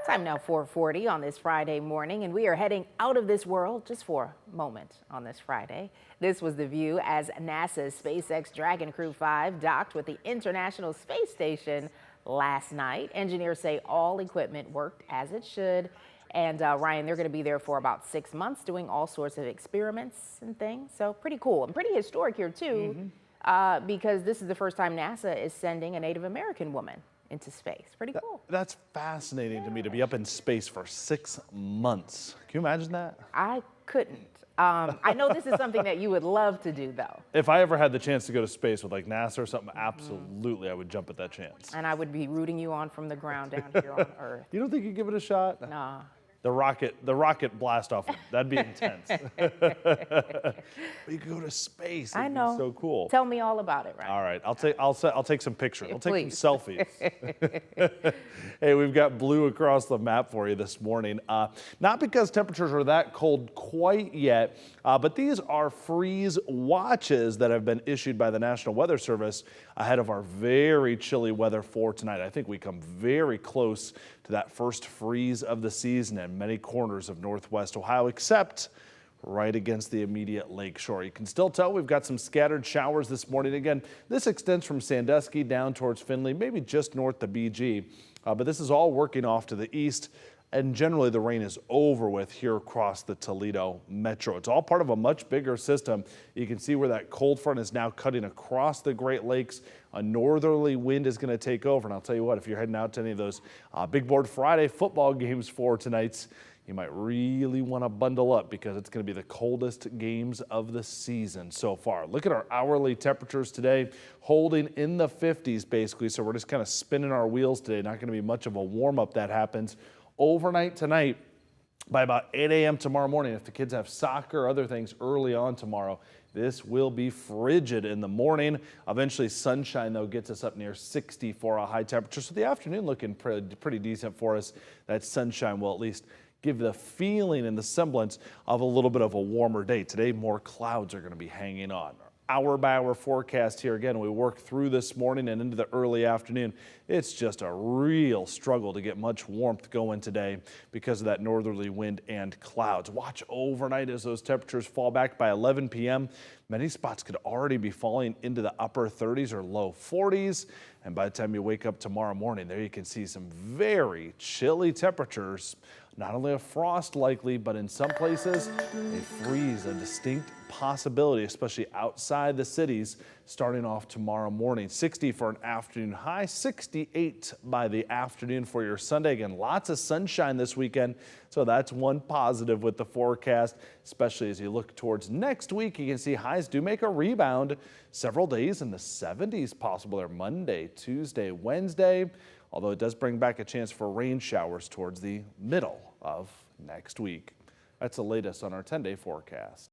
Time now 4:40 on this Friday morning, and we are heading out of this world just for a moment on this Friday. This was the view as NASA's SpaceX Dragon Crew 5 docked with the International Space Station last night. Engineers say all equipment worked as it should. And Ryan, they're going to be there for about 6 months doing all sorts of experiments and things. So pretty cool and pretty historic here, too, because this is the first time NASA is sending a Native American woman into space. Pretty cool. That's fascinating to me, to be up in space for 6 months. Can you imagine that? I couldn't. I know this is something that you would love to do, though. If I ever had the chance to go to space with like NASA or something, absolutely I would jump at that chance. And I would be rooting you on from the ground down here on Earth. You don't think you'd give it a shot? Nah. The rocket blast off, that'd be intense. But you could go to space. I know. So cool. Tell me all about it, right? All right, I'll take some pictures. I'll take Please. some selfies. Hey, we've got blue across the map for you this morning. Not because temperatures are that cold quite yet, but these are freeze watches that have been issued by the National Weather Service ahead of our very chilly weather for tonight. I think we come very close to that first freeze of the season in many corners of northwest Ohio, except right against the immediate lake shore. You can still tell we've got some scattered showers this morning. Again, this extends from Sandusky down towards Findlay, maybe just north of BG, but this is all working off to the east. And generally the rain is over with here across the Toledo metro. It's all part of a much bigger system. You can see where that cold front is now cutting across the Great Lakes. A northerly wind is going to take over. And I'll tell you what, if you're heading out to any of those Big Board Friday football games for tonight's, you might really want to bundle up because it's going to be the coldest games of the season so far. Look at our hourly temperatures today, holding in the 50s basically. So we're just kind of spinning our wheels today. Not going to be much of a warm up that happens. Overnight tonight, by about 8 a.m. tomorrow morning, if the kids have soccer or other things early on tomorrow, this will be frigid in the morning. Eventually sunshine, though, gets us up near 60 for a high temperature. So the afternoon looking pretty decent for us. That sunshine will at least give the feeling and the semblance of a little bit of a warmer day. Today, more clouds are going to be hanging on. Hour by hour forecast here again. We work through this morning and into the early afternoon. It's just a real struggle to get much warmth going today because of that northerly wind and clouds. Watch overnight as those temperatures fall back by 11 p.m. Many spots could already be falling into the upper 30s or low 40s. And by the time you wake up tomorrow morning, there you can see some very chilly temperatures. Not only a frost likely, but in some places, a freeze, a distinct possibility, especially outside the cities, starting off tomorrow morning. 60 for an afternoon high, 68 by the afternoon for your Sunday. Again, lots of sunshine this weekend, so that's one positive with the forecast, especially as you look towards next week. You can see highs do make a rebound. Several days in the 70s possible there Monday, Tuesday, Wednesday, although it does bring back a chance for rain showers towards the middle of next week. That's the latest on our 10-day forecast.